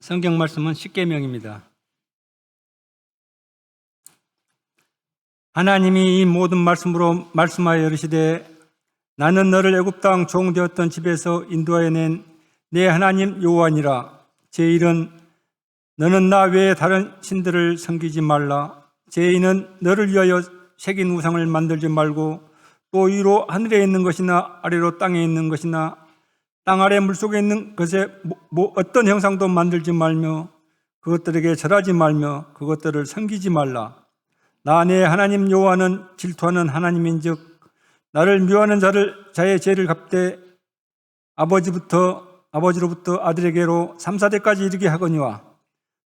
성경 말씀은 십계명입니다. 하나님이 이 모든 말씀으로 말씀하여 이르시되 나는 너를 애굽 땅 종되었던 집에서 인도하여 낸 내 하나님 여호와니라. 제1은 너는 나 외에 다른 신들을 섬기지 말라. 제2는 너를 위하여 새긴 우상을 만들지 말고 또 위로 하늘에 있는 것이나 아래로 땅에 있는 것이나 땅 아래 물속에 있는 것에 어떤 형상도 만들지 말며 그것들에게 절하지 말며 그것들을 섬기지 말라. 나 내 하나님 여호와는 질투하는 하나님인즉 나를 미워하는 자의 죄를 갚되 아버지로부터 아들에게로 3, 4대까지 이르게 하거니와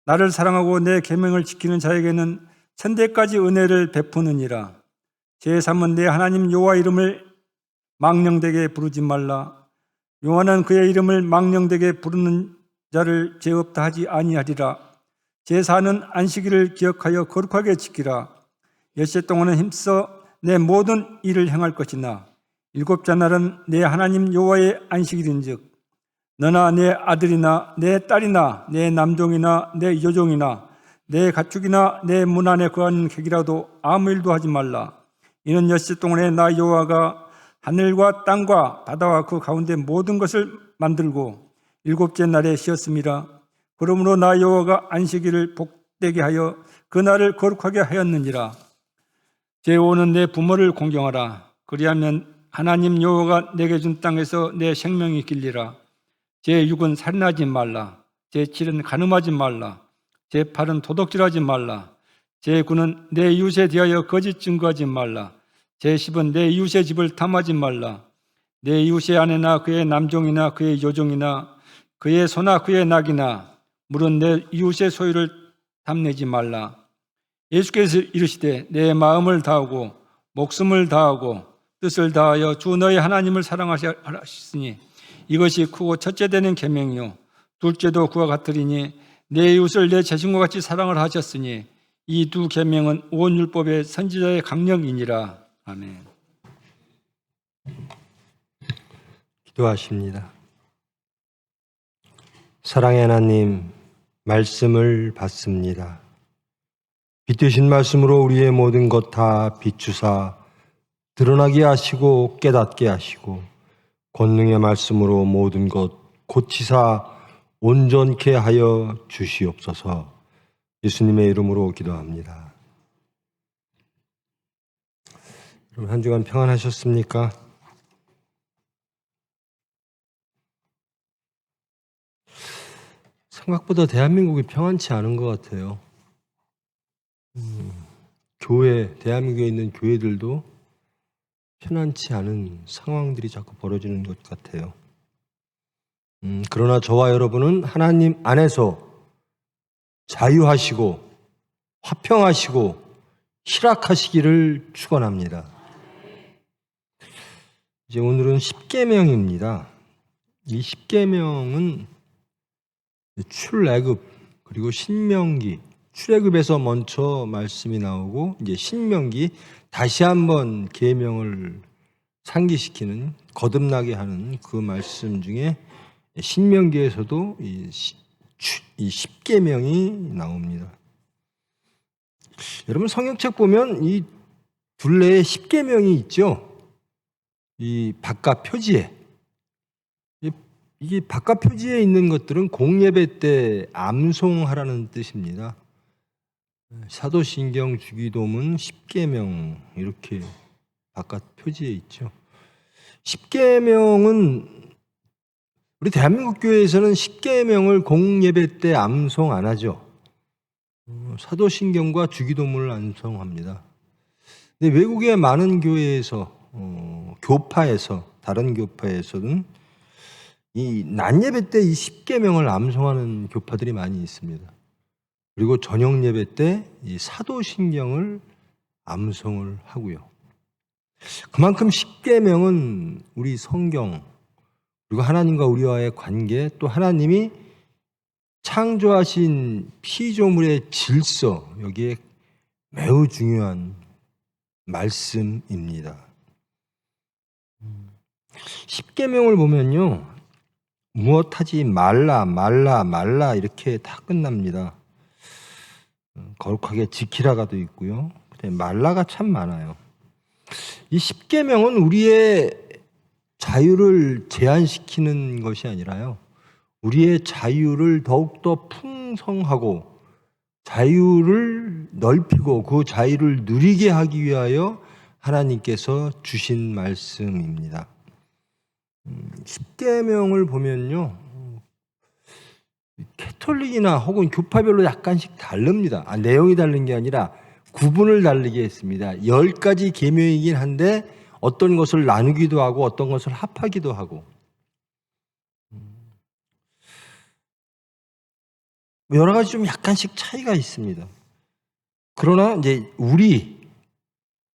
나를 사랑하고 내 계명을 지키는 자에게는 천대까지 은혜를 베푸느니라. 제3은 내 하나님 여호와 이름을 망령되게 부르지 말라. 여호와는 그의 이름을 망령되게 부르는 자를 죄 없다 하지 아니하리라. 제4는 안식일을 기억하여 거룩하게 지키라. 엿새 동안은 힘써 내 모든 일을 행할 것이나 일곱째 날은 내 하나님 여호와의 안식일인즉 너나 내 아들이나 내 딸이나 내 남종이나 내 여종이나 내 가축이나 내 문 안에 거하는 객이라도 아무 일도 하지 말라. 이는 엿새 동안에 나 여호와가 하늘과 땅과 바다와 그 가운데 모든 것을 만들고 일곱째 날에 쉬었음이라. 그러므로 나 여호와가 안식일을 복되게 하여 그 날을 거룩하게 하였느니라. 제5는 내 부모를 공경하라. 그리하면 하나님 여호와가 내게 준 땅에서 내 생명이 길리라. 제6은 살인하지 말라. 제7은 간음하지 말라. 제8은 도둑질하지 말라. 제9는 내 이웃에 대하여 거짓 증거하지 말라. 제10은 내 이웃의 집을 탐하지 말라. 내 이웃의 아내나 그의 남종이나 그의 여종이나 그의 소나 그의 낙이나 물은 내 이웃의 소유를 탐내지 말라. 예수께서 이르시되 내 마음을 다하고 목숨을 다하고 뜻을 다하여 주 너의 하나님을 사랑하시니 이것이 크고 첫째 되는 계명이요 둘째도 그와 같으리니 내 이웃을 내 자신과 같이 사랑을 하셨으니 이 두 계명은 온 율법의 선지자의 강령이니라. 아멘. 기도하십니다. 사랑의 하나님, 말씀을 받습니다. 빛되신 말씀으로 우리의 모든 것 다 비추사 드러나게 하시고 깨닫게 하시고 권능의 말씀으로 모든 것 고치사 온전케 하여 주시옵소서. 예수님의 이름으로 기도합니다. 여러분 한 주간 평안하셨습니까? 생각보다 대한민국이 평안치 않은 것 같아요. 대한민국에 있는 교회들도 편안치 않은 상황들이 자꾸 벌어지는 것 같아요. 그러나 저와 여러분은 하나님 안에서 자유하시고 화평하시고 희락하시기를 축원합니다. 이제 오늘은 십계명입니다. 이 십계명은 출애굽 그리고 신명기, 출애굽에서 먼저 말씀이 나오고 이제 신명기 다시 한번 계명을 상기시키는 거듭나게 하는 그 말씀 중에 신명기에서도 이 십계명이 나옵니다. 여러분 성경책 보면 이 둘레에 십계명이 있죠. 이 바깥 표지에 이게 바깥 표지에 있는 것들은 공예배 때 암송하라는 뜻입니다. 사도신경, 주기도문, 십계명 이렇게 바깥 표지에 있죠. 십계명은 우리 대한민국 교회에서는 십계명을 공예배 때 암송 안 하죠. 사도신경과 주기도문을 암송합니다. 근데 외국의 많은 교회에서 교파에서 다른 교파에서는 이 낮예배 때 이 십계명을 암송하는 교파들이 많이 있습니다. 그리고 저녁 예배 때 이 사도신경을 암송을 하고요. 그만큼 십계명은 우리 성경 그리고 하나님과 우리와의 관계 또 하나님이 창조하신 피조물의 질서 여기에 매우 중요한 말씀입니다. 십계명을 보면요. 무엇 하지 말라 말라 말라 이렇게 다 끝납니다. 거룩하게 지키라가도 있고요. 말라가 참 많아요. 이 십계명은 우리의 자유를 제한시키는 것이 아니라요, 우리의 자유를 더욱더 풍성하고 자유를 넓히고 그 자유를 누리게 하기 위하여 하나님께서 주신 말씀입니다. 십계명을 보면요, 캐톨릭이나 혹은 교파별로 약간씩 다릅니다. 내용이 다른 게 아니라 구분을 다르게 했습니다. 10가지 계명이긴 한데 어떤 것을 나누기도 하고 어떤 것을 합하기도 하고, 여러 가지 좀 약간씩 차이가 있습니다. 그러나 이제 우리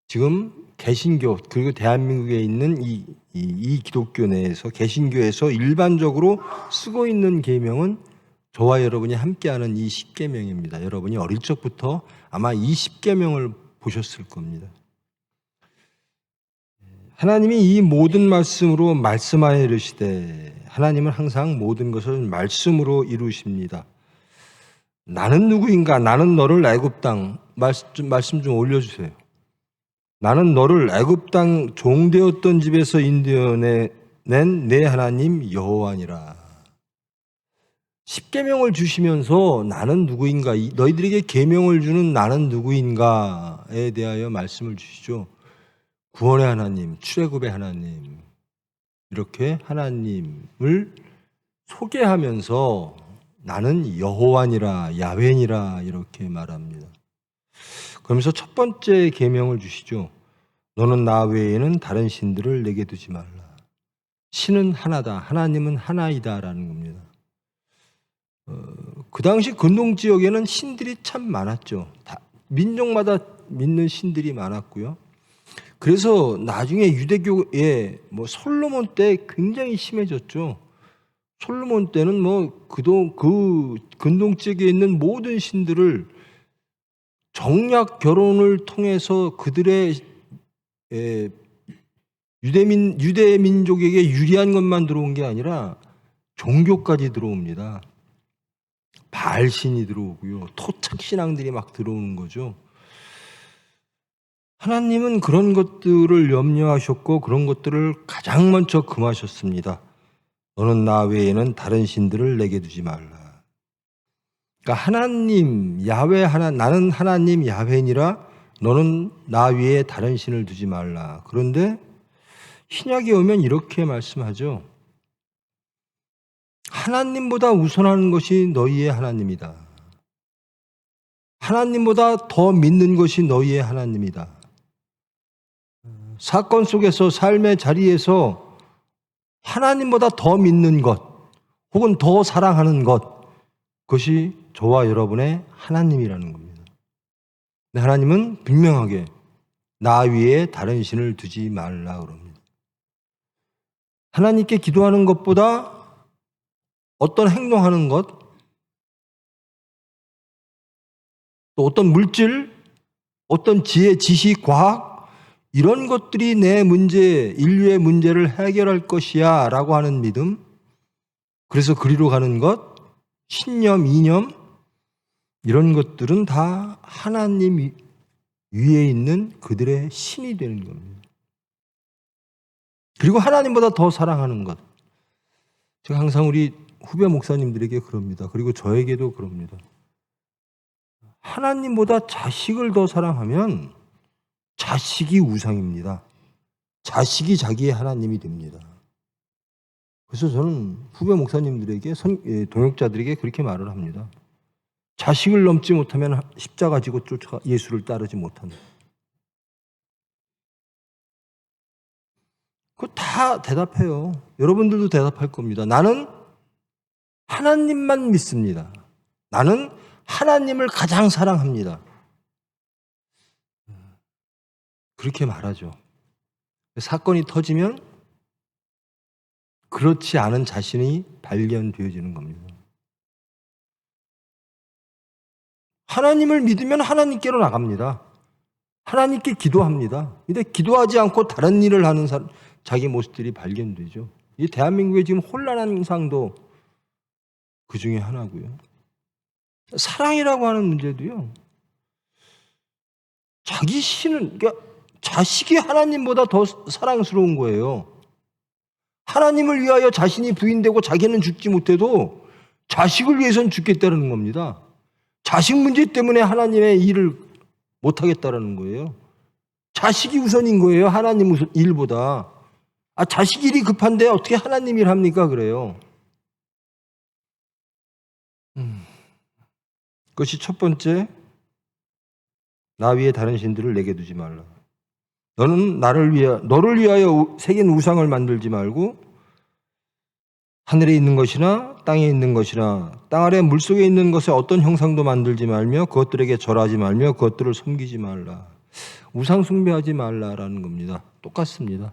지금 개신교 그리고 대한민국에 있는 이 기독교 내에서 개신교에서 일반적으로 쓰고 있는 계명은 저와 여러분이 함께하는 이 십계명입니다. 여러분이 어릴 적부터 아마 이 십계명을 보셨을 겁니다. 하나님이 이 모든 말씀으로 말씀하여 이르시되, 하나님은 항상 모든 것을 말씀으로 이루십니다. 나는 누구인가? 나는 너를 애굽 땅, 말씀 좀 올려주세요. 나는 너를 애굽 땅 종되었던 집에서 인도해낸 내 하나님 여호와니라. 십계명을 주시면서 나는 누구인가, 너희들에게 계명을 주는 나는 누구인가에 대하여 말씀을 주시죠. 구원의 하나님, 출애굽의 하나님, 이렇게 하나님을 소개하면서 나는 여호와니라, 야훼니라 이렇게 말합니다. 그러면서 첫 번째 계명을 주시죠. 너는 나 외에는 다른 신들을 내게 두지 말라. 신은 하나다, 하나님은 하나이다라는 겁니다. 그 당시 근동 지역에는 신들이 참 많았죠. 민족마다 믿는 신들이 많았고요. 그래서 나중에 유대교에 솔로몬 때 굉장히 심해졌죠. 솔로몬 때는 그 근동 지역에 있는 모든 신들을 정략 결혼을 통해서 그들의 유대 민족에게 유리한 것만 들어온 게 아니라 종교까지 들어옵니다. 바알신이 들어오고요, 토착 신앙들이 막 들어오는 거죠. 하나님은 그런 것들을 염려하셨고 그런 것들을 가장 먼저 금하셨습니다. 너는 나 외에는 다른 신들을 내게 두지 말라. 그러니까 하나님 야훼 하나, 나는 하나님 야훼니라, 너는 나 위에 다른 신을 두지 말라. 그런데 신약에 오면 이렇게 말씀하죠. 하나님보다 우선하는 것이 너희의 하나님이다. 하나님보다 더 믿는 것이 너희의 하나님이다. 사건 속에서 삶의 자리에서 하나님보다 더 믿는 것 혹은 더 사랑하는 것, 그것이 저와 여러분의 하나님이라는 겁니다. 하나님은 분명하게 나 위에 다른 신을 두지 말라 그럽니다. 하나님께 기도하는 것보다 어떤 행동하는 것, 또 어떤 물질, 어떤 지혜, 지식, 과학, 이런 것들이 내 문제, 인류의 문제를 해결할 것이야 라고 하는 믿음, 그래서 그리로 가는 것, 신념, 이념, 이런 것들은 다 하나님 위에 있는 그들의 신이 되는 겁니다. 그리고 하나님보다 더 사랑하는 것. 제가 항상 우리 후배 목사님들에게 그럽니다. 그리고 저에게도 그럽니다. 하나님보다 자식을 더 사랑하면 자식이 우상입니다. 자식이 자기의 하나님이 됩니다. 그래서 저는 후배 목사님들에게, 동역자들에게 그렇게 말을 합니다. 자식을 넘지 못하면 십자가 지고 예수를 따르지 못한다. 그거 다 대답해요. 여러분들도 대답할 겁니다. 나는 하나님만 믿습니다. 나는 하나님을 가장 사랑합니다. 그렇게 말하죠. 사건이 터지면 그렇지 않은 자신이 발견되어지는 겁니다. 하나님을 믿으면 하나님께로 나갑니다. 하나님께 기도합니다. 근데 기도하지 않고 다른 일을 하는 자기 모습들이 발견되죠. 이 대한민국의 지금 혼란한 현상도 그 중에 하나고요. 사랑이라고 하는 문제도요. 자기 신은, 그러니까 자식이 하나님보다 더 사랑스러운 거예요. 하나님을 위하여 자신이 부인되고 자기는 죽지 못해도 자식을 위해서는 죽겠다는 겁니다. 자식 문제 때문에 하나님의 일을 못하겠다라는 거예요. 자식이 우선인 거예요. 하나님 일보다. 자식 일이 급한데 어떻게 하나님 일 합니까? 그래요. 그것이 첫 번째, 나 위에 다른 신들을 내게 두지 말라. 너는 너를 위하여 새긴 우상을 만들지 말고 하늘에 있는 것이나 땅에 있는 것이나 땅 아래 물속에 있는 것에 어떤 형상도 만들지 말며 그것들에게 절하지 말며 그것들을 섬기지 말라. 우상 숭배하지 말라라는 겁니다. 똑같습니다.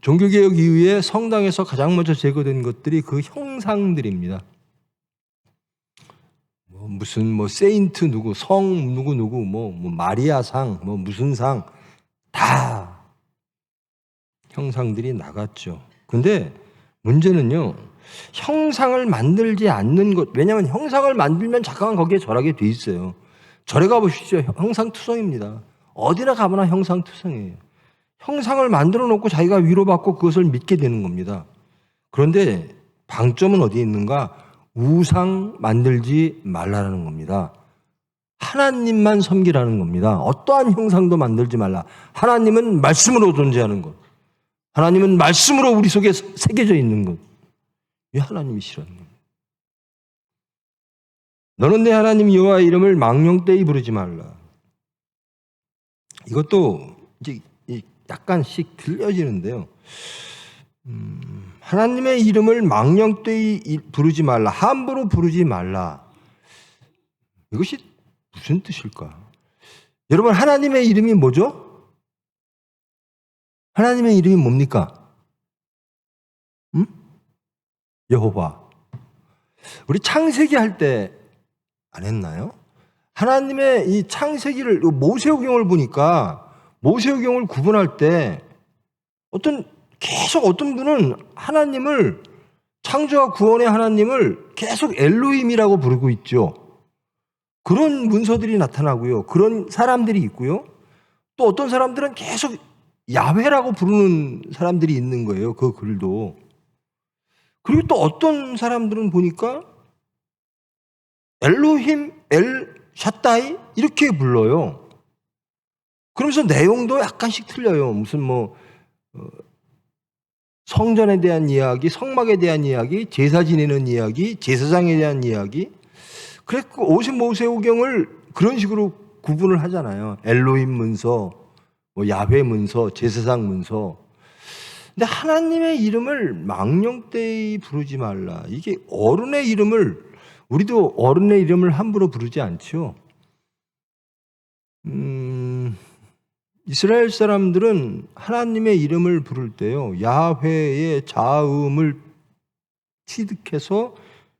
종교개혁 이후에 성당에서 가장 먼저 제거된 것들이 그 형상들입니다. 무슨 세인트 누구, 성 누구 마리아 상, 무슨 상, 다 형상들이 나갔죠. 근데 문제는요, 형상을 만들지 않는 것, 왜냐하면 형상을 만들면 잠깐 거기에 절하게 돼 있어요. 절에 가보십시오. 형상투성입니다. 어디나 가보나 형상투성이에요. 형상을 만들어 놓고 자기가 위로받고 그것을 믿게 되는 겁니다. 그런데 방점은 어디에 있는가? 우상 만들지 말라는 겁니다. 하나님만 섬기라는 겁니다. 어떠한 형상도 만들지 말라. 하나님은 말씀으로 존재하는 것. 하나님은 말씀으로 우리 속에 새겨져 있는 것. 왜 하나님이 싫어하는 겁니다. 너는 내 하나님 여호와의 이름을 망령되이 부르지 말라. 이것도 이제 약간씩 들려지는데요. 하나님의 이름을 망령되이 부르지 말라. 함부로 부르지 말라. 이것이 무슨 뜻일까? 여러분, 하나님의 이름이 뭐죠? 하나님의 이름이 뭡니까? 여호와. 우리 창세기 할 때 안 했나요? 하나님의 이 창세기를, 모세오경을 보니까 모세오경을 구분할 때 계속 어떤 분은 하나님을, 창조와 구원의 하나님을 계속 엘로힘이라고 부르고 있죠. 그런 문서들이 나타나고요. 그런 사람들이 있고요. 또 어떤 사람들은 계속 야훼라고 부르는 사람들이 있는 거예요. 그 글도. 그리고 또 어떤 사람들은 보니까 엘로힘, 샤다이 이렇게 불러요. 그러면서 내용도 약간씩 틀려요. 무슨 성전에 대한 이야기, 성막에 대한 이야기, 제사 지내는 이야기, 제사장에 대한 이야기. 그래서 모세오경을 그런 식으로 구분을 하잖아요. 엘로힘 문서, 야훼 문서, 제사장 문서. 근데 하나님의 이름을 망령되이 부르지 말라. 이게 어른의 이름을, 우리도 어른의 이름을 함부로 부르지 않죠. 이스라엘 사람들은 하나님의 이름을 부를 때요, 야훼의 자음을 취득해서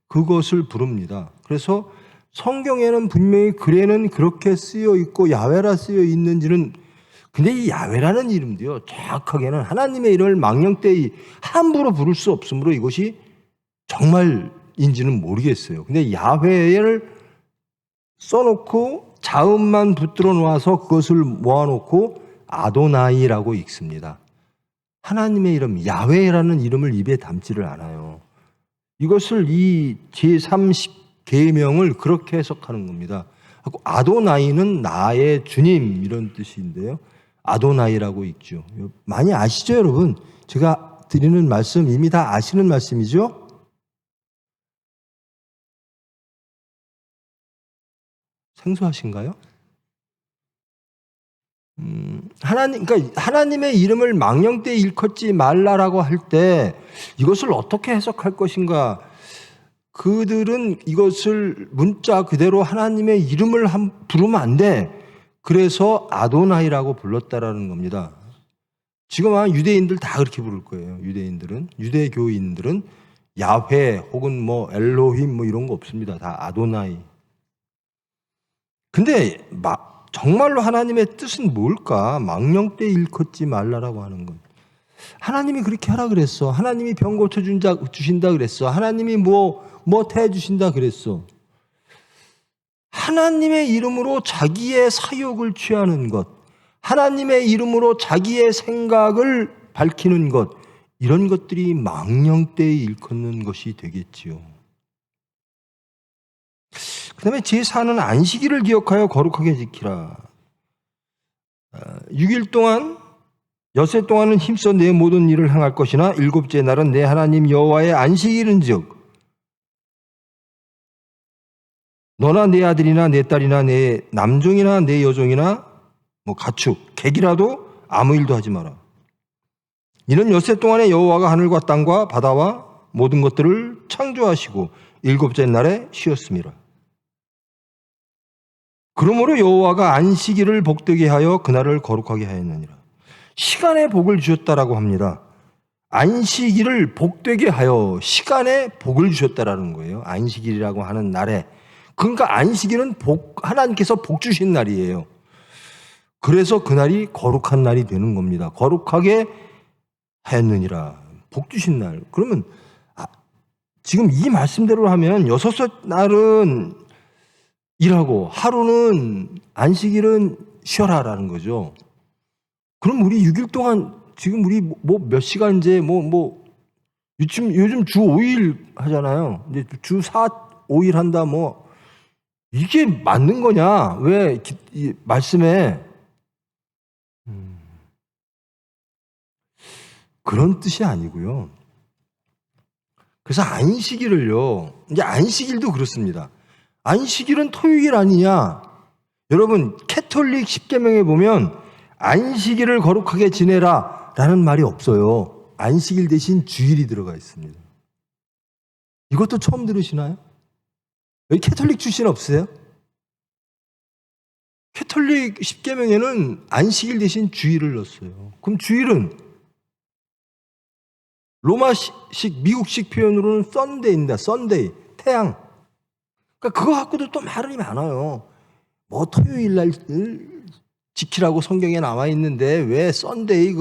그것을 부릅니다. 그래서 성경에는 분명히 글에는 그렇게 쓰여 있고 야훼라 쓰여 있는지는, 근데 이 야훼라는 이름도요, 정확하게는 하나님의 이름을 망령되이 함부로 부를 수 없으므로 이것이 정말인지는 모르겠어요. 근데 야훼를 써놓고 자음만 붙들어 놓아서 그것을 모아놓고 아도나이라고 읽습니다. 하나님의 이름, 야훼라는 이름을 입에 담지를 않아요. 이것을 이 제30계명을 그렇게 해석하는 겁니다. 아도나이는 나의 주님 이런 뜻인데요. 아도나이라고 읽죠. 많이 아시죠, 여러분? 제가 드리는 말씀 이미 다 아시는 말씀이죠? 생소하신가요? 그러니까 하나님의 이름을 망령되이 일컫지 말라라고 할 때 이것을 어떻게 해석할 것인가? 그들은 이것을 문자 그대로 하나님의 이름을 부르면 안 돼. 그래서 아도나이라고 불렀다라는 겁니다. 지금 아마 유대인들 다 그렇게 부를 거예요. 유대교인들은 야훼 혹은 엘로힘 이런 거 없습니다. 다 아도나이. 근데 정말로 하나님의 뜻은 뭘까? 망령되이 일컫지 말라라고 하는 건. 하나님이 그렇게 하라 그랬어. 하나님이 병 고쳐주신다 그랬어. 하나님이 뭐 태워주신다 그랬어. 하나님의 이름으로 자기의 사욕을 취하는 것, 하나님의 이름으로 자기의 생각을 밝히는 것, 이런 것들이 망령되이 일컫는 것이 되겠지요. 그 다음에 제4는 안식일을 기억하여 거룩하게 지키라. 6일 동안 엿새 동안은 힘써 내 모든 일을 행할 것이나 일곱째 날은 내 하나님 여호와의 안식일은즉 너나 내 아들이나 내 딸이나 내 남종이나 내 여종이나 가축, 객이라도 아무 일도 하지 마라. 이는 엿새 동안에 여호와가 하늘과 땅과 바다와 모든 것들을 창조하시고 일곱째 날에 쉬었음이라. 그러므로 여호와가 안식일을 복되게 하여 그날을 거룩하게 하였느니라. 시간에 복을 주셨다라고 합니다. 안식일을 복되게 하여 시간에 복을 주셨다라는 거예요. 안식일이라고 하는 날에. 그러니까 안식일은 하나님께서 복 주신 날이에요. 그래서 그날이 거룩한 날이 되는 겁니다. 거룩하게 하였느니라. 복 주신 날. 그러면 지금 이 말씀대로 하면 6날은 일하고 하루는 안식일은 쉬어라라는 거죠. 그럼 우리 6일 동안 지금 우리 몇 시간째 요즘 주 5일 하잖아요. 이제 주 4, 5일 한다 이게 맞는 거냐? 왜 이 말씀에 그런 뜻이 아니고요. 그래서 안식일을요. 이제 안식일도 그렇습니다. 안식일은 토요일 아니냐? 여러분 캐톨릭 10계명에 보면 안식일을 거룩하게 지내라 라는 말이 없어요. 안식일 대신 주일이 들어가 있습니다. 이것도 처음 들으시나요? 여기 캐톨릭 출신 없으세요? 캐톨릭 10계명에는 안식일 대신 주일을 넣었어요. 그럼 주일은 로마식 미국식 표현으로는 썬데이입니다. 썬데이, 태양. 그러니까 그거 갖고도 또 말이 많아요. 토요일 날 지키라고 성경에 나와 있는데 왜 썬데이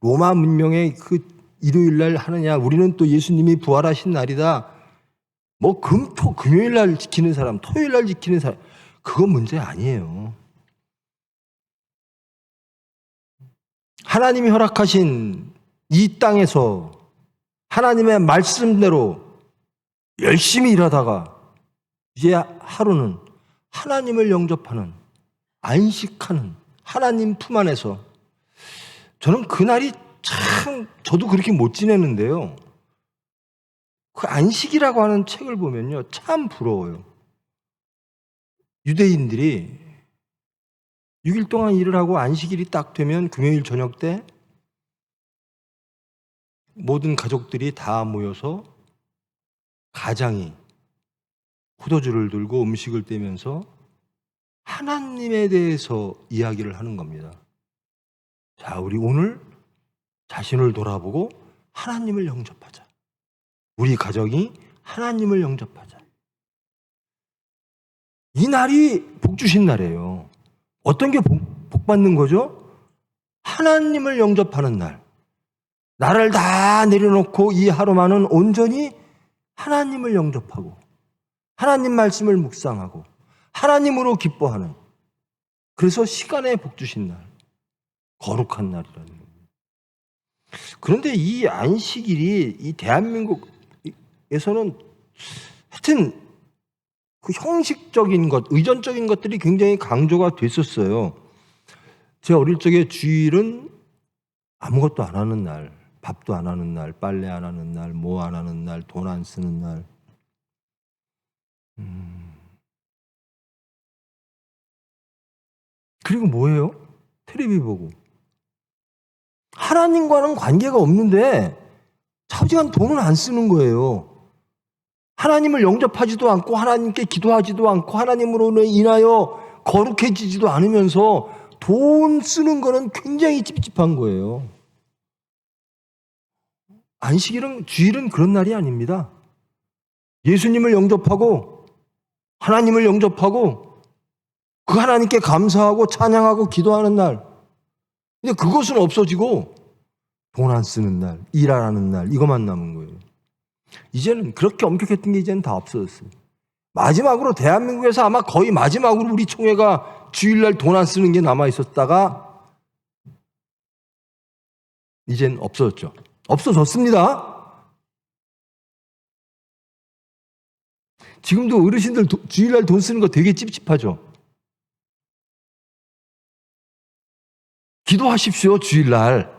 로마 문명의 일요일 날 하느냐? 우리는 또 예수님이 부활하신 날이다. 금요일 날 지키는 사람, 토요일 날 지키는 사람, 그건 문제 아니에요. 하나님이 허락하신 이 땅에서 하나님의 말씀대로 열심히 일하다가 이제 하루는 하나님을 영접하는, 안식하는 하나님 품 안에서, 저는 그날이 참 저도 그렇게 못 지내는데요. 그 안식이라고 하는 책을 보면요, 참 부러워요. 유대인들이 6일 동안 일을 하고 안식일이 딱 되면 금요일 저녁 때 모든 가족들이 다 모여서 가장이 포도주를 들고 음식을 떼면서 하나님에 대해서 이야기를 하는 겁니다. 자, 우리 오늘 자신을 돌아보고 하나님을 영접하자. 우리 가정이 하나님을 영접하자. 이 날이 복 주신 날이에요. 어떤 게 복 받는 거죠? 하나님을 영접하는 날. 나를 다 내려놓고 이 하루만은 온전히 하나님을 영접하고 하나님 말씀을 묵상하고 하나님으로 기뻐하는, 그래서 시간에 복 주신 날, 거룩한 날이라는 겁니다. 그런데 이 안식일이 이 대한민국에서는 하여튼 그 형식적인 것, 의존적인 것들이 굉장히 강조가 됐었어요. 제가 어릴 적에 주일은 아무것도 안 하는 날, 밥도 안 하는 날, 빨래 안 하는 날, 뭐 안 하는 날, 돈 안 쓰는 날. 그리고 뭐예요? 텔레비 보고. 하나님과는 관계가 없는데 차지한 돈은 안 쓰는 거예요. 하나님을 영접하지도 않고 하나님께 기도하지도 않고 하나님으로 인하여 거룩해지지도 않으면서 돈 쓰는 거는 굉장히 찝찝한 거예요. 안식일은, 주일은 그런 날이 아닙니다. 예수님을 영접하고 하나님을 영접하고 그 하나님께 감사하고 찬양하고 기도하는 날. 근데 그것은 없어지고 돈 안 쓰는 날, 일 안 하는 날, 이것만 남은 거예요. 이제는 그렇게 엄격했던 게 이제는 다 없어졌어요. 마지막으로 대한민국에서 아마 거의 마지막으로 우리 총회가 주일날 돈 안 쓰는 게 남아 있었다가 이젠 없어졌죠. 없어졌습니다. 지금도 어르신들 주일날 돈 쓰는 거 되게 찝찝하죠. 기도하십시오. 주일날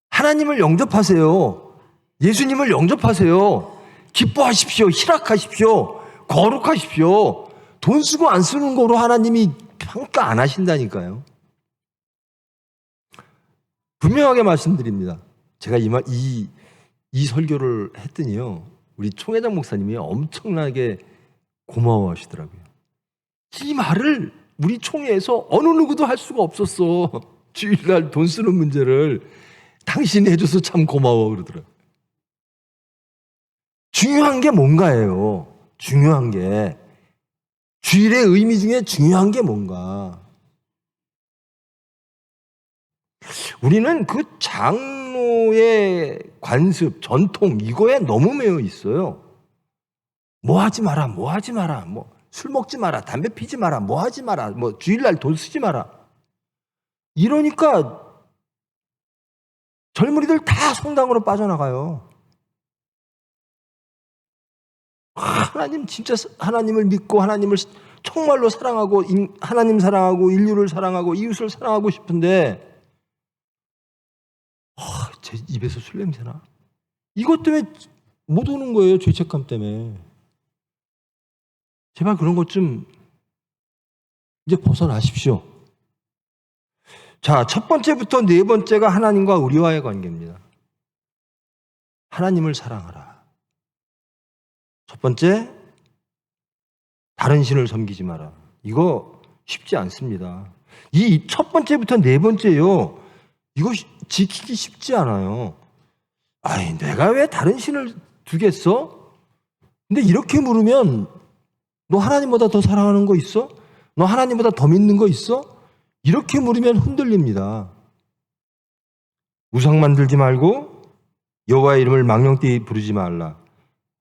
하나님을 영접하세요. 예수님을 영접하세요. 기뻐하십시오. 희락하십시오. 거룩하십시오. 돈 쓰고 안 쓰는 거로 하나님이 평가 안 하신다니까요. 분명하게 말씀드립니다. 제가 이 설교를 했더니요, 우리 총회장 목사님이 엄청나게 고마워하시더라고요. 이 말을 우리 총회에서 어느 누구도 할 수가 없었어. 주일날 돈 쓰는 문제를 당신이 해줘서 참 고마워 그러더라고요. 중요한 게 뭔가예요. 중요한 게 주일의 의미 중에 중요한 게 뭔가. 우리는 그 장로의 관습, 전통 이거에 너무 매여 있어요. 뭐 하지 마라, 뭐 하지 마라, 뭐 술 먹지 마라, 담배 피지 마라, 뭐 하지 마라, 뭐 주일날 돈 쓰지 마라. 이러니까 젊은이들 다 성당으로 빠져나가요. 하나님 진짜 하나님을 믿고 하나님을 정말로 사랑하고 하나님 사랑하고 인류를 사랑하고 이웃을 사랑하고 싶은데 제 입에서 술 냄새나? 이것 때문에 못 오는 거예요. 죄책감 때문에. 제발 그런 것 좀 이제 벗어나십시오. 자, 첫 번째부터 네 번째가 하나님과 우리와의 관계입니다. 하나님을 사랑하라. 첫 번째, 다른 신을 섬기지 마라. 이거 쉽지 않습니다. 이 첫 번째부터 네 번째요. 이거 지키기 쉽지 않아요. 아이, 내가 왜 다른 신을 두겠어? 근데 이렇게 물으면 너 하나님보다 더 사랑하는 거 있어? 너 하나님보다 더 믿는 거 있어? 이렇게 물으면 흔들립니다. 우상 만들지 말고 여호와의 이름을 망령되이 부르지 말라.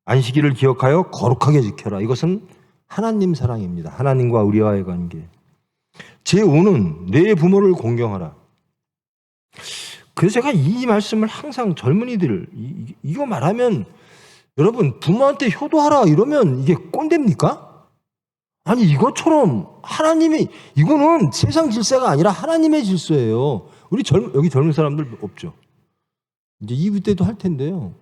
안식일을 기억하여 거룩하게 지켜라. 이것은 하나님 사랑입니다. 하나님과 우리와의 관계. 제5는 내 부모를 공경하라. 그래서 제가 이 말씀을 항상 젊은이들 이거 말하면 여러분 부모한테 효도하라 이러면 이게 꼰대입니까? 아니 이것처럼 하나님이 이거는 세상 질서가 아니라 하나님의 질서예요. 우리 여기 젊은 사람들 없죠? 이제 2부 때도 할 텐데요.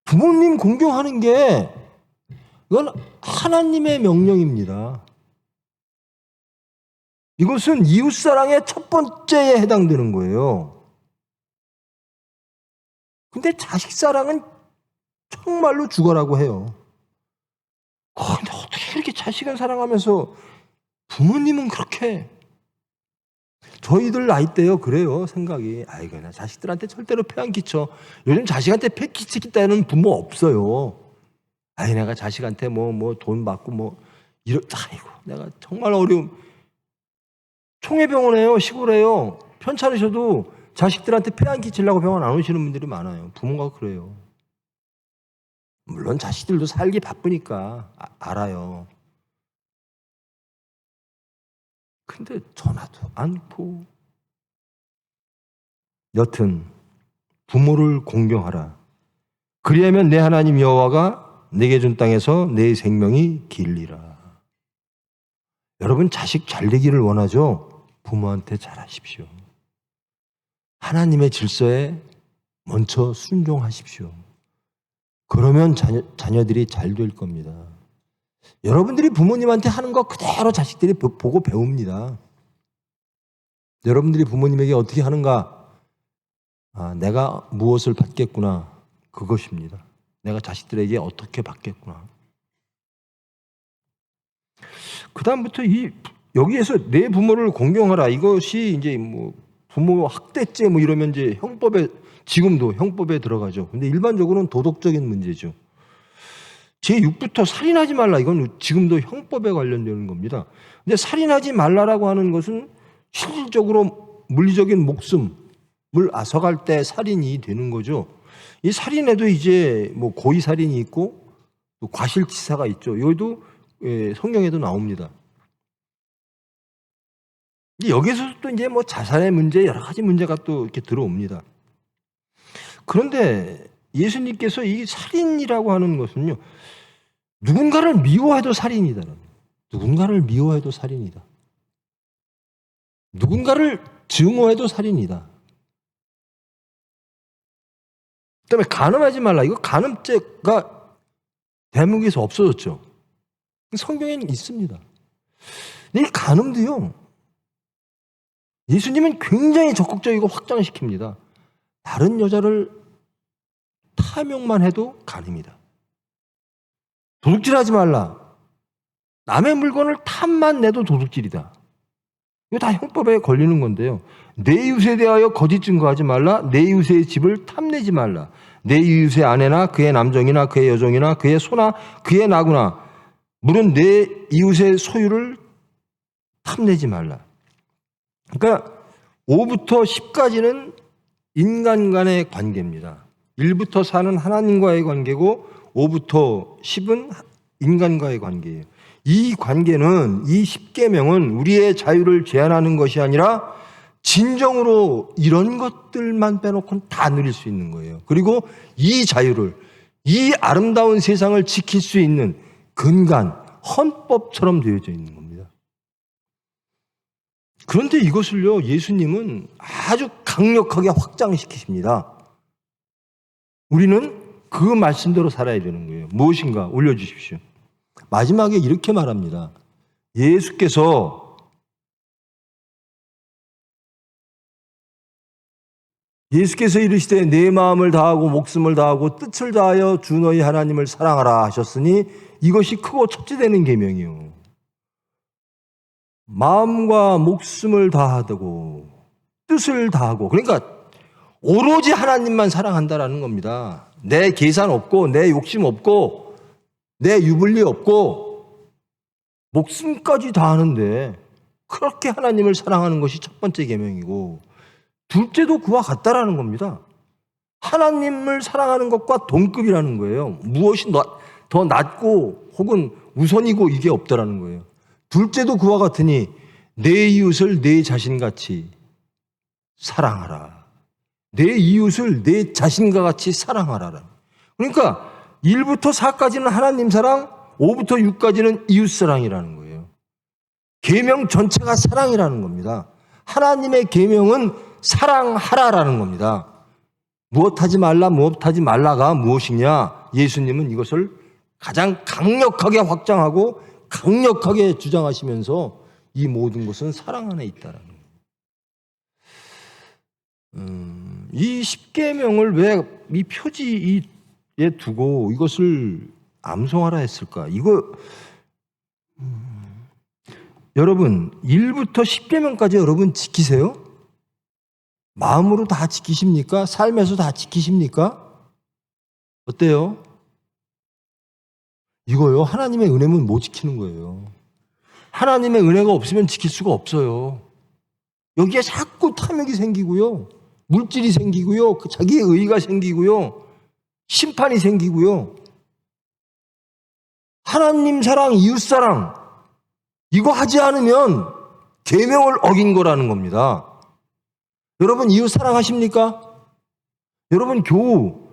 부모님 공경하는 게 이건 하나님의 명령입니다. 이것은 이웃사랑의 첫 번째에 해당되는 거예요. 근데 자식사랑은 정말로 죽어라고 해요. 근데 어떻게 이렇게 자식을 사랑하면서 부모님은 그렇게 저희들 나이 때요 그래요 생각이 아이고 나 자식들한테 절대로 폐 안 끼쳐. 요즘 자식한테 폐 끼치겠다는 부모 없어요. 아이 내가 자식한테 뭐 돈 받고 아이고 내가 정말 어려움. 총회병원에요 시골에요 편찮으셔도 자식들한테 폐 안 끼치려고 병원 안 오시는 분들이 많아요. 부모가 그래요. 물론 자식들도 살기 바쁘니까 알아요. 근데 전화도 않고. 여튼 부모를 공경하라. 그리하면 내 하나님 여호와가 내게 준 땅에서 내 생명이 길리라. 여러분 자식 잘 되기를 원하죠? 부모한테 잘하십시오. 하나님의 질서에 먼저 순종하십시오. 그러면 자녀들이 잘 될 겁니다. 여러분들이 부모님한테 하는 거 그대로 자식들이 보고 배웁니다. 여러분들이 부모님에게 어떻게 하는가? 내가 무엇을 받겠구나. 그것입니다. 내가 자식들에게 어떻게 받겠구나. 그 다음부터 여기에서 내 부모를 공경하라. 이것이 이제 부모 학대죄 이러면 이제 지금도 형법에 들어가죠. 근데 일반적으로는 도덕적인 문제죠. 제6부터 살인하지 말라. 이건 지금도 형법에 관련되는 겁니다. 근데 살인하지 말라라고 하는 것은 실질적으로 물리적인 목숨, 앗아갈 때 살인이 되는 거죠. 이 살인에도 이제 뭐 고의 살인이 있고 또 과실치사가 있죠. 이것도 성경에도 나옵니다. 여기서 또 이제 뭐 자살의 문제, 여러 가지 문제가 또 이렇게 들어옵니다. 그런데 예수님께서 이 살인이라고 하는 것은요, 누군가를 미워해도 살인이다. 누군가를 미워해도 살인이다. 누군가를 증오해도 살인이다. 그다음에 간음하지 말라. 이거 간음죄가 대한민국에서 없어졌죠. 성경에는 있습니다. 이 간음도요, 예수님은 굉장히 적극적이고 확장시킵니다. 다른 여자를 탐욕만 해도 간음이다. 도둑질하지 말라. 남의 물건을 탐만 내도 도둑질이다. 이거 다 형법에 걸리는 건데요. 내 이웃에 대하여 거짓 증거하지 말라. 내 이웃의 집을 탐내지 말라. 내 이웃의 아내나 그의 남종이나 그의 여종이나 그의 소나 그의 나구나 물은 내 이웃의 소유를 탐내지 말라. 그러니까 5부터 10까지는 인간 간의 관계입니다. 1부터 4는 하나님과의 관계고 5부터 10은 인간과의 관계예요. 이 관계는, 이 10계명은 우리의 자유를 제한하는 것이 아니라 진정으로 이런 것들만 빼놓고는 다 누릴 수 있는 거예요. 그리고 이 자유를, 이 아름다운 세상을 지킬 수 있는 근간, 헌법처럼 되어져 있는 겁니다. 그런데 이것을요, 예수님은 아주 강력하게 확장시키십니다. 우리는 그 말씀대로 살아야 되는 거예요. 무엇인가 올려주십시오. 마지막에 이렇게 말합니다. 예수께서 이르시되 내 마음을 다하고 목숨을 다하고 뜻을 다하여 주 너희 하나님을 사랑하라 하셨으니 이것이 크고 첫째 되는 계명이요. 마음과 목숨을 다하고 뜻을 다하고, 그러니까 오로지 하나님만 사랑한다라는 겁니다. 내 계산 없고 내 욕심 없고 내 유불리 없고 목숨까지 다하는데 그렇게 하나님을 사랑하는 것이 첫 번째 계명이고, 둘째도 그와 같다라는 겁니다. 하나님을 사랑하는 것과 동급이라는 거예요. 무엇이 더 낫고 혹은 우선이고 이게 없다라는 거예요. 둘째도 그와 같으니 내 이웃을 내 자신같이 사랑하라. 내 이웃을 내 자신과 같이 사랑하라. 그러니까 1부터 4까지는 하나님 사랑, 5부터 6까지는 이웃 사랑이라는 거예요. 계명 전체가 사랑이라는 겁니다. 하나님의 계명은 사랑하라라는 겁니다. 무엇하지 말라, 무엇하지 말라가 무엇이냐? 예수님은 이것을 가장 강력하게 확장하고 강력하게 주장하시면서 이 모든 것은 사랑 안에 있다라는 거예요. 이 10계명을 왜 이 표지에 두고 이것을 암송하라 했을까? 이거 여러분 1부터 10계명까지 여러분 지키세요? 마음으로 다 지키십니까? 삶에서 다 지키십니까? 어때요? 이거요, 하나님의 은혜면 못 지키는 거예요. 하나님의 은혜가 없으면 지킬 수가 없어요. 여기에 자꾸 탐욕이 생기고요, 물질이 생기고요, 자기의 의의가 생기고요, 심판이 생기고요. 하나님 사랑, 이웃 사랑 이거 하지 않으면 계명을 어긴 거라는 겁니다. 여러분 이웃 사랑하십니까? 여러분 교우,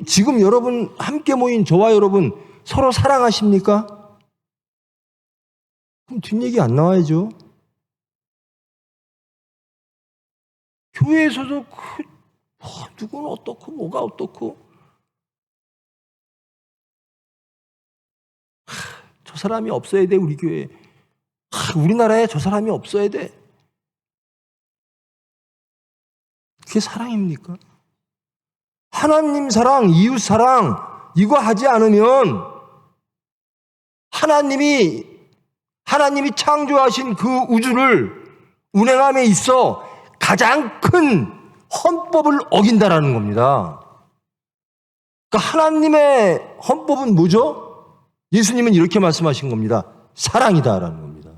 지금 여러분 함께 모인 저와 여러분 서로 사랑하십니까? 그럼 뒷얘기 안 나와야죠. 교회에서도 누구는 어떻고 뭐가 어떻고 저 사람이 없어야 돼, 우리 교회에. 우리나라에 저 사람이 없어야 돼. 그게 사랑입니까? 하나님 사랑, 이웃 사랑 이거 하지 않으면 하나님이 창조하신 그 우주를 운행함에 있어 가장 큰 헌법을 어긴다라는 겁니다. 그러니까 하나님의 헌법은 뭐죠? 예수님은 이렇게 말씀하신 겁니다. 사랑이다라는 겁니다.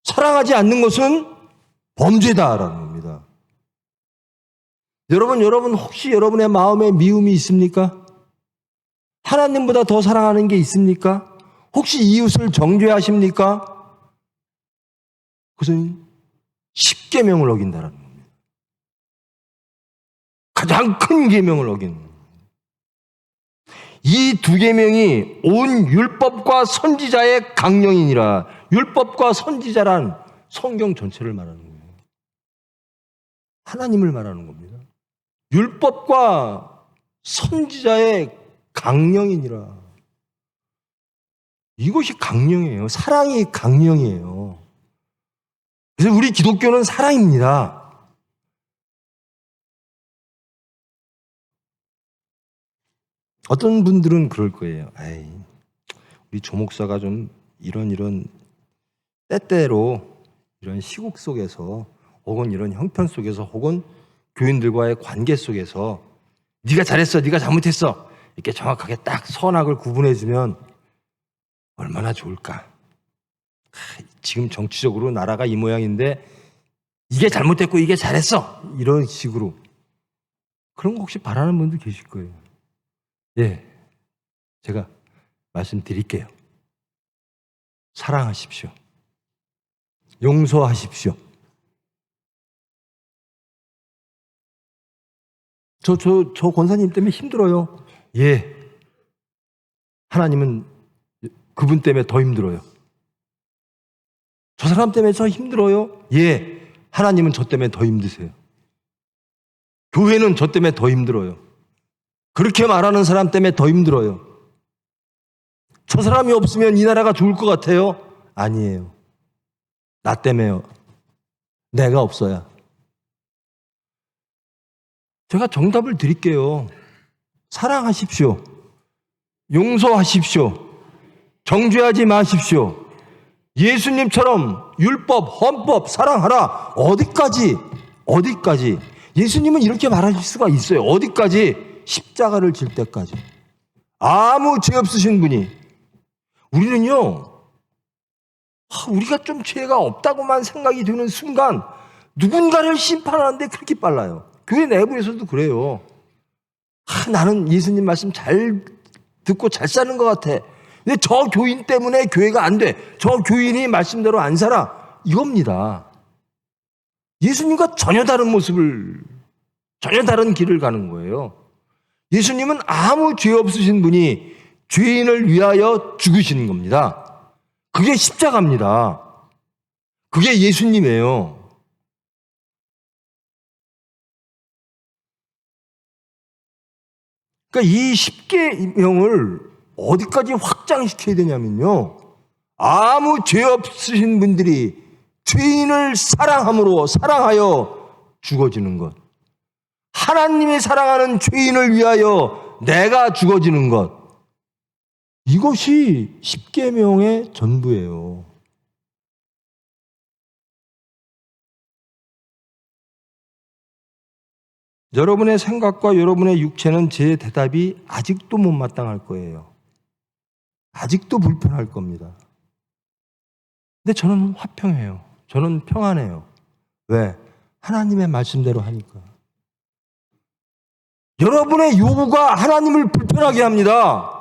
사랑하지 않는 것은 범죄다라는 겁니다. 여러분 혹시 여러분의 마음에 미움이 있습니까? 하나님보다 더 사랑하는 게 있습니까? 혹시 이웃을 정죄하십니까? 그것은 십계명을 어긴다라는 겁니다. 가장 큰 계명을 어기는 겁니다. 이 두 계명이 온 율법과 선지자의 강령이니라. 율법과 선지자란 성경 전체를 말하는 거예요. 하나님을 말하는 겁니다. 율법과 선지자의 강령이니라. 이것이 강령이에요. 사랑이 강령이에요. 그래서 우리 기독교는 사랑입니다. 어떤 분들은 그럴 거예요. 아이, 우리 조 목사가 좀 이런 때때로 이런 시국 속에서 혹은 이런 형편 속에서 혹은 교인들과의 관계 속에서 네가 잘했어, 네가 잘못했어 이렇게 정확하게 딱 선악을 구분해주면 얼마나 좋을까. 지금 정치적으로 나라가 이 모양인데 이게 잘못됐고 이게 잘했어 이런 식으로 그런 거 혹시 바라는 분도 계실 거예요. 예, 제가 말씀드릴게요. 사랑하십시오. 용서하십시오. 저 권사님 때문에 힘들어요. 예. 하나님은 그분 때문에 더 힘들어요. 저 사람 때문에 저 힘들어요. 예. 하나님은 저 때문에 더 힘드세요. 교회는 저 때문에 더 힘들어요. 그렇게 말하는 사람 때문에 더 힘들어요. 저 사람이 없으면 이 나라가 좋을 것 같아요? 아니에요. 나 때문에요. 내가 없어야. 제가 정답을 드릴게요. 사랑하십시오. 용서하십시오. 정죄하지 마십시오. 예수님처럼 율법, 헌법, 사랑하라. 어디까지? 예수님은 이렇게 말하실 수가 있어요. 어디까지? 십자가를 질 때까지. 아무 죄 없으신 분이. 우리는요, 우리가 좀 죄가 없다고만 생각이 드는 순간 누군가를 심판하는데 그렇게 빨라요. 교회 내부에서도 그래요. 나는 예수님 말씀 잘 듣고 잘 사는 것 같아. 근데 저 교인 때문에 교회가 안 돼. 저 교인이 말씀대로 안 살아. 이겁니다. 예수님과 전혀 다른 모습을, 전혀 다른 길을 가는 거예요. 예수님은 아무 죄 없으신 분이 죄인을 위하여 죽으시는 겁니다. 그게 십자가입니다. 그게 예수님이에요. 그러니까 이 십계명을 어디까지 확장시켜야 되냐면요. 아무 죄 없으신 분들이 죄인을 사랑하여 죽어지는 것. 하나님이 사랑하는 죄인을 위하여 내가 죽어지는 것. 이것이 십계명의 전부예요. 여러분의 생각과 여러분의 육체는 제 대답이 아직도 못마땅할 거예요. 아직도 불편할 겁니다. 근데 저는 화평해요. 저는 평안해요. 왜? 하나님의 말씀대로 하니까. 여러분의 요구가 하나님을 불편하게 합니다.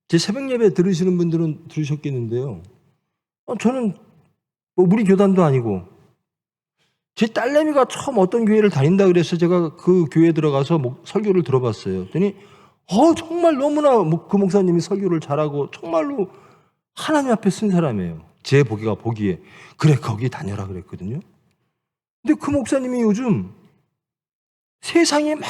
제 새벽 예배 들으시는 분들은 들으셨겠는데요. 저는 우리 교단도 아니고 제 딸내미가 처음 어떤 교회를 다닌다 그래서 제가 그 교회에 들어가서 설교를 들어봤어요. 그랬더니 정말 너무나 그 목사님이 설교를 잘하고 정말로 하나님 앞에 쓴 사람이에요. 제 보기에 그래 거기 다녀라 그랬거든요. 근데 그 목사님이 요즘 세상에 막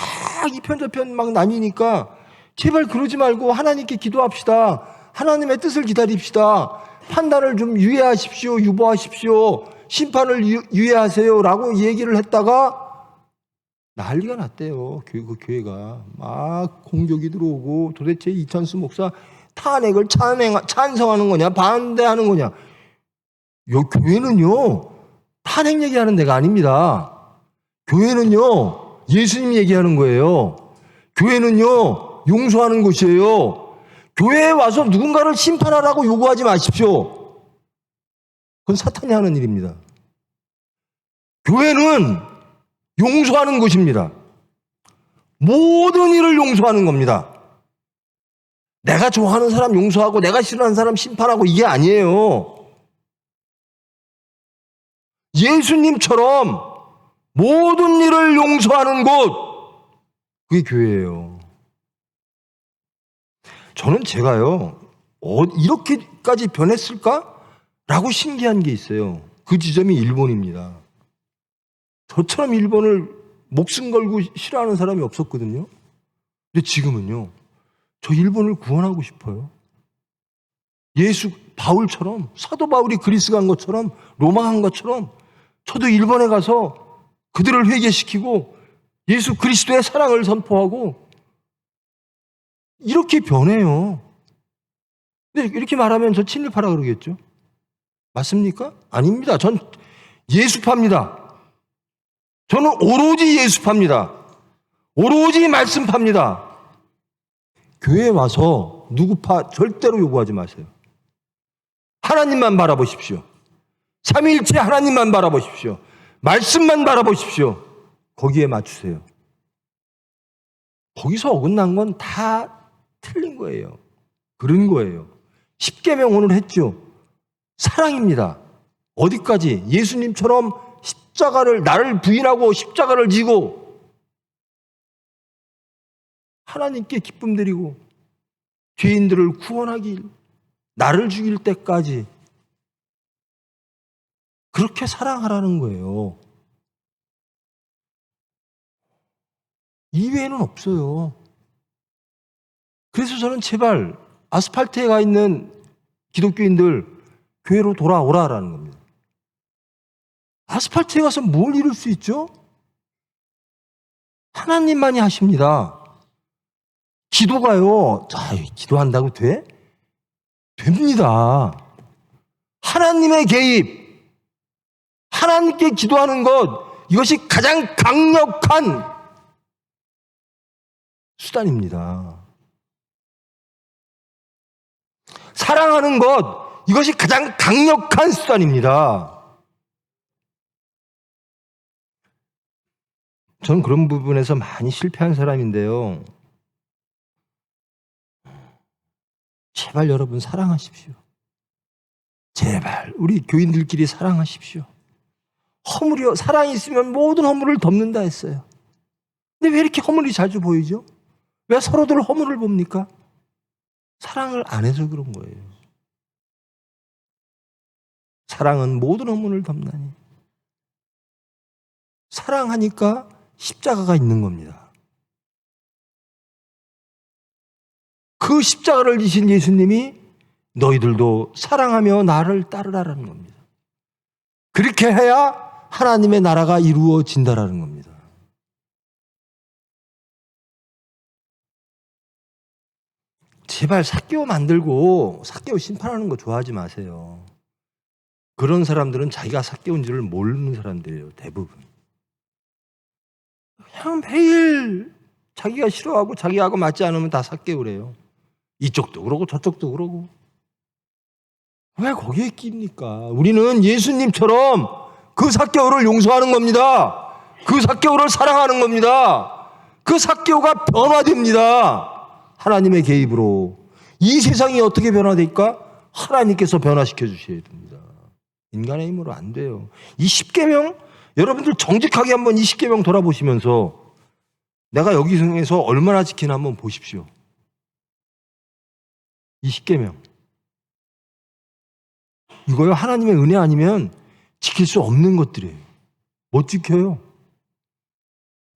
이편저편 막 나뉘니까 제발 그러지 말고 하나님께 기도합시다. 하나님의 뜻을 기다립시다. 판단을 좀 유예하십시오. 유보하십시오. 심판을 유예하세요. 라고 얘기를 했다가 난리가 났대요. 그 교회가. 막 공격이 들어오고 도대체 이찬수 목사 탄핵을 찬성하는 거냐 반대하는 거냐. 요 교회는요. 탄핵 얘기하는 데가 아닙니다. 교회는요. 예수님 얘기하는 거예요. 교회는요. 용서하는 곳이에요. 교회에 와서 누군가를 심판하라고 요구하지 마십시오. 그건 사탄이 하는 일입니다. 교회는 용서하는 것입니다. 모든 일을 용서하는 겁니다. 내가 좋아하는 사람 용서하고 내가 싫어하는 사람 심판하고 이게 아니에요. 예수님처럼 모든 일을 용서하는 곳, 그게 교회예요. 저는 제가요, 이렇게까지 변했을까? 라고 신기한 게 있어요. 그 지점이 일본입니다. 저처럼 일본을 목숨 걸고 싫어하는 사람이 없었거든요. 근데 지금은요, 저 일본을 구원하고 싶어요. 바울처럼, 사도 바울이 그리스 간 것처럼, 로마 간 것처럼, 저도 일본에 가서 그들을 회개시키고 예수 그리스도의 사랑을 선포하고 이렇게 변해요. 근데 이렇게 말하면 저 친일파라 그러겠죠? 맞습니까? 아닙니다. 전 예수파입니다. 저는 오로지 예수파입니다. 오로지 말씀파입니다. 교회에 와서 누구파 절대로 요구하지 마세요. 하나님만 바라보십시오. 삼위일체 하나님만 바라보십시오. 말씀만 바라보십시오. 거기에 맞추세요. 거기서 어긋난 건 다 틀린 거예요. 그런 거예요. 십계명 오늘 했죠. 사랑입니다. 어디까지? 예수님처럼 십자가를, 나를 부인하고 십자가를 지고 하나님께 기쁨 드리고 죄인들을 구원하길, 나를 죽일 때까지 그렇게 사랑하라는 거예요. 이외에는 없어요. 그래서 저는 제발 아스팔트에 가 있는 기독교인들 교회로 돌아오라라는 겁니다. 아스팔트에 가서 뭘 이룰 수 있죠? 하나님만이 하십니다. 기도가요, 기도한다고 돼? 됩니다. 하나님의 개입, 하나님께 기도하는 것, 이것이 가장 강력한 수단입니다. 사랑하는 것, 이것이 가장 강력한 수단입니다. 저는 그런 부분에서 많이 실패한 사람인데요. 제발 여러분 사랑하십시오. 제발 우리 교인들끼리 사랑하십시오. 허물이요, 사랑이 있으면 모든 허물을 덮는다 했어요. 근데 왜 이렇게 허물이 자주 보이죠? 왜 서로들 허물을 봅니까? 사랑을 안 해서 그런 거예요. 사랑은 모든 허물을 덮나니. 사랑하니까 십자가가 있는 겁니다. 그 십자가를 지신 예수님이 너희들도 사랑하며 나를 따르라라는 겁니다. 그렇게 해야 하나님의 나라가 이루어진다라는 겁니다. 제발 삭개오 만들고 삭개오 심판하는 거 좋아하지 마세요. 그런 사람들은 자기가 삭개오인 줄을 모르는 사람들이에요. 대부분. 그냥 매일 자기가 싫어하고 자기하고 맞지 않으면 다 삭개오래요. 이쪽도 그러고 저쪽도 그러고. 왜 거기에 끼입니까? 우리는 예수님처럼 그 삭개오를 용서하는 겁니다. 그 삭개오를 사랑하는 겁니다. 그 삭개오가 변화됩니다. 하나님의 개입으로. 이 세상이 어떻게 변화될까? 하나님께서 변화시켜 주셔야 됩니다. 인간의 힘으로 안 돼요. 이 십계명, 여러분들 정직하게 한번 이 십계명 돌아보시면서 내가 여기서 얼마나 지키나 한번 보십시오. 이 십계명. 이거요, 하나님의 은혜 아니면 지킬 수 없는 것들이에요. 못 지켜요.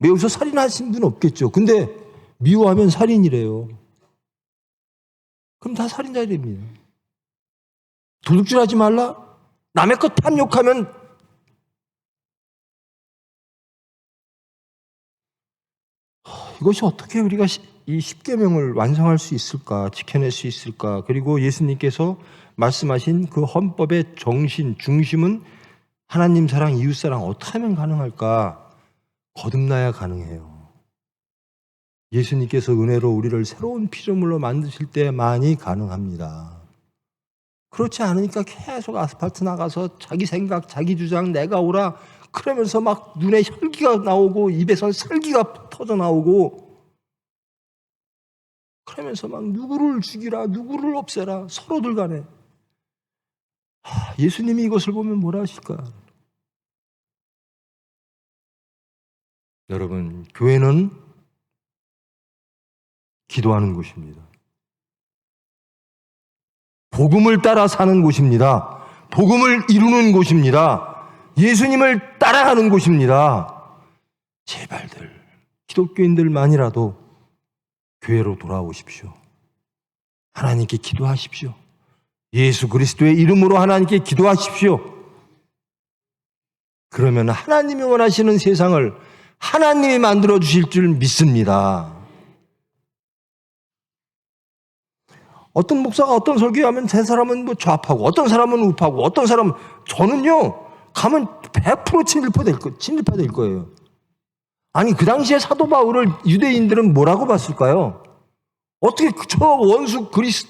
여기서 살인하신 분 없겠죠. 근데 미워하면 살인이래요. 그럼 다 살인자들입니다. 도둑질하지 말라? 남의 것 탐욕하면 이것이 어떻게 우리가 이 십계명을 완성할 수 있을까? 지켜낼 수 있을까? 그리고 예수님께서 말씀하신 그 헌법의 정신, 중심은 하나님 사랑, 이웃 사랑 어떻게 하면 가능할까? 거듭나야 가능해요. 예수님께서 은혜로 우리를 새로운 피조물로 만드실 때만이 가능합니다. 그렇지 않으니까 계속 아스팔트 나가서 자기 생각, 자기 주장, 내가 오라 그러면서 막 눈에 혈기가 나오고 입에서 설기가 터져 나오고 그러면서 막 누구를 죽이라, 누구를 없애라 서로들 간에. 예수님이 이것을 보면 뭐라 하실까? 여러분, 교회는 기도하는 곳입니다. 복음을 따라 사는 곳입니다. 복음을 이루는 곳입니다. 예수님을 따라가는 곳입니다. 제발들 기독교인들만이라도 교회로 돌아오십시오. 하나님께 기도하십시오. 예수 그리스도의 이름으로 하나님께 기도하십시오. 그러면 하나님이 원하시는 세상을 하나님이 만들어 주실 줄 믿습니다. 어떤 목사가 어떤 설교하면 제 사람은 뭐 좌파고 어떤 사람은 우파고 어떤 사람은 저는요 가면 100% 친일파될 거예요. 아니 그 당시에 사도 바울을 유대인들은 뭐라고 봤을까요? 어떻게 저 원수 그리스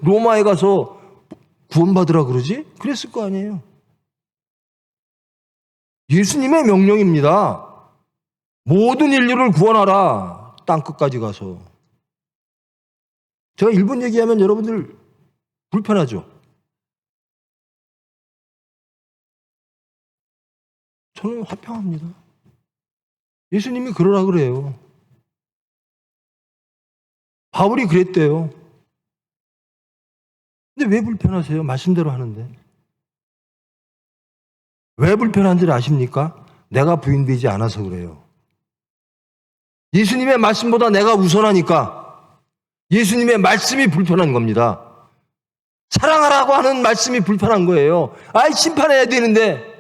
로마에 가서 구원받으라 그러지? 그랬을 거 아니에요. 예수님의 명령입니다. 모든 인류를 구원하라. 땅끝까지 가서. 제가 일본 얘기하면 여러분들 불편하죠? 저는 화평합니다. 예수님이 그러라 그래요. 바울이 그랬대요. 근데 왜 불편하세요? 말씀대로 하는데. 왜 불편한지를 아십니까? 내가 부인되지 않아서 그래요. 예수님의 말씀보다 내가 우선하니까 예수님의 말씀이 불편한 겁니다. 사랑하라고 하는 말씀이 불편한 거예요. 아이 심판해야 되는데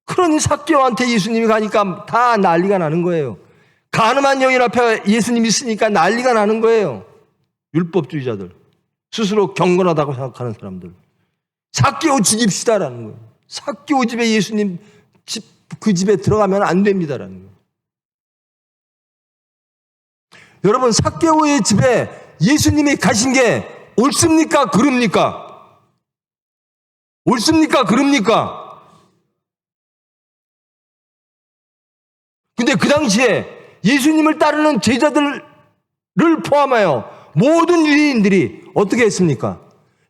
그러니 삭개오한테 예수님이 가니까 다 난리가 나는 거예요. 간음한 여인 앞에 예수님이 있으니까 난리가 나는 거예요. 율법주의자들, 스스로 경건하다고 생각하는 사람들. 삭개오 죽입시다라는 거예요. 삭개오 집에 예수님 그 집에 들어가면 안 됩니다라는 거예요. 여러분, 삭개오의 집에 예수님이 가신 게 옳습니까? 그릅니까? 옳습니까? 그릅니까? 근데 그 당시에 예수님을 따르는 제자들을 포함하여 모든 유대인들이 어떻게 했습니까?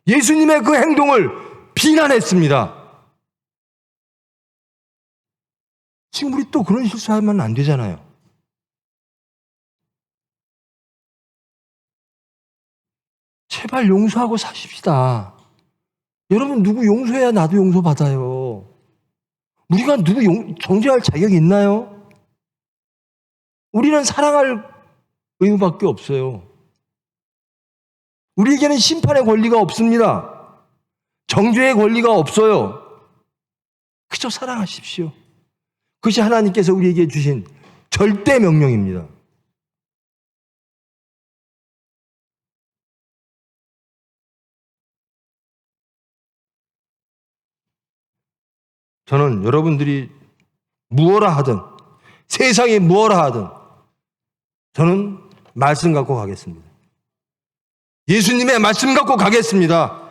예수님의 그 행동을 비난했습니다. 지금 우리 또 그런 실수하면 안 되잖아요. 제발 용서하고 사십시다. 여러분, 누구 용서해야 나도 용서받아요. 우리가 누구 정죄할 자격이 있나요? 우리는 사랑할 의무밖에 없어요. 우리에게는 심판의 권리가 없습니다. 정죄의 권리가 없어요. 그저 사랑하십시오. 그것이 하나님께서 우리에게 주신 절대 명령입니다. 저는 여러분들이 무엇라 하든 세상이 무엇라 하든 저는 말씀 갖고 가겠습니다. 예수님의 말씀 갖고 가겠습니다.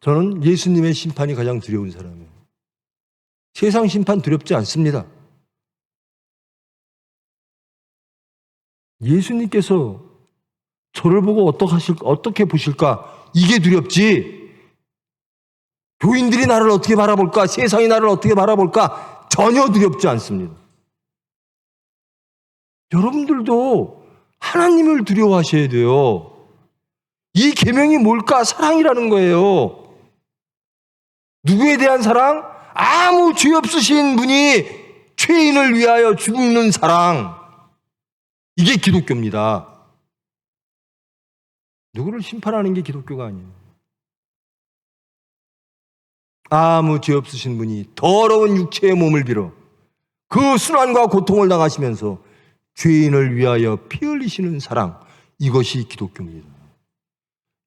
저는 예수님의 심판이 가장 두려운 사람이에요. 세상 심판 두렵지 않습니다. 예수님께서 저를 보고 어떻게 보실까? 이게 두렵지. 교인들이 나를 어떻게 바라볼까? 세상이 나를 어떻게 바라볼까? 전혀 두렵지 않습니다. 여러분들도 하나님을 두려워하셔야 돼요. 이 계명이 뭘까? 사랑이라는 거예요. 누구에 대한 사랑? 아무 죄 없으신 분이 죄인을 위하여 죽는 사랑. 이게 기독교입니다. 누구를 심판하는 게 기독교가 아니에요. 아무 죄 없으신 분이 더러운 육체의 몸을 빌어 그 순환과 고통을 당하시면서 죄인을 위하여 피 흘리시는 사랑, 이것이 기독교입니다.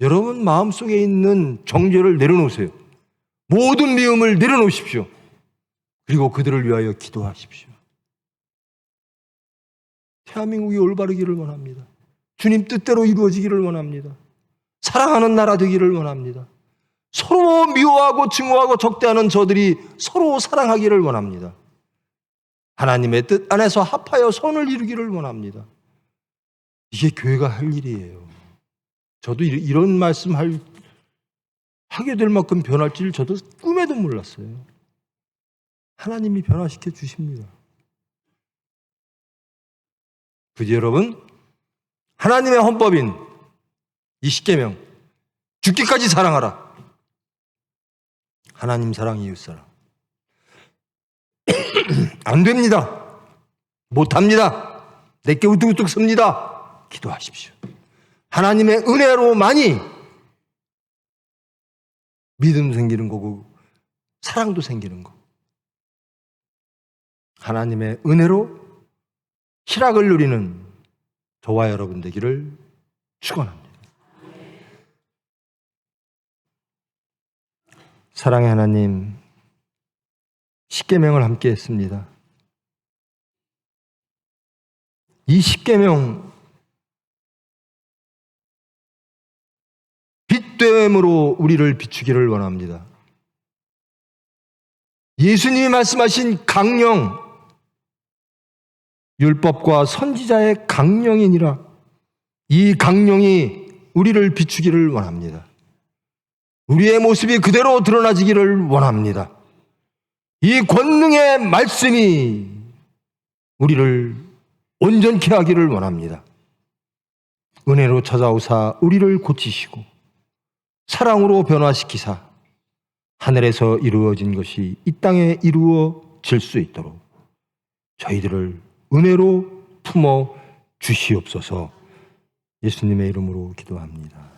여러분 마음속에 있는 정죄를 내려놓으세요. 모든 미움을 내려놓으십시오. 그리고 그들을 위하여 기도하십시오. 대한민국이 올바르기를 원합니다. 주님 뜻대로 이루어지기를 원합니다. 사랑하는 나라 되기를 원합니다. 서로 미워하고 증오하고 적대하는 저들이 서로 사랑하기를 원합니다. 하나님의 뜻 안에서 합하여 선을 이루기를 원합니다. 이게 교회가 할 일이에요. 저도 이런 말씀 하게 될 만큼 변할 줄 저도 꿈에도 몰랐어요. 하나님이 변화시켜 주십니다. 부디 여러분, 하나님의 헌법인 이 십계명, 죽기까지 사랑하라. 하나님 사랑, 이웃 사랑. 안 됩니다. 못합니다. 내게 우뚝우뚝 섭니다. 기도하십시오. 하나님의 은혜로만이 믿음 생기는 거고 사랑도 생기는 거. 하나님의 은혜로 희락을 누리는 저와 여러분 되기를 축원합니다. 사랑의 하나님, 십계명을 함께 했습니다. 이 십계명 빛됨으로 우리를 비추기를 원합니다. 예수님이 말씀하신 강령, 율법과 선지자의 강령이니라. 이 강령이 우리를 비추기를 원합니다. 우리의 모습이 그대로 드러나지기를 원합니다. 이 권능의 말씀이 우리를 온전케 하기를 원합니다. 은혜로 찾아오사 우리를 고치시고 사랑으로 변화시키사 하늘에서 이루어진 것이 이 땅에 이루어질 수 있도록 저희들을 은혜로 품어 주시옵소서. 예수님의 이름으로 기도합니다.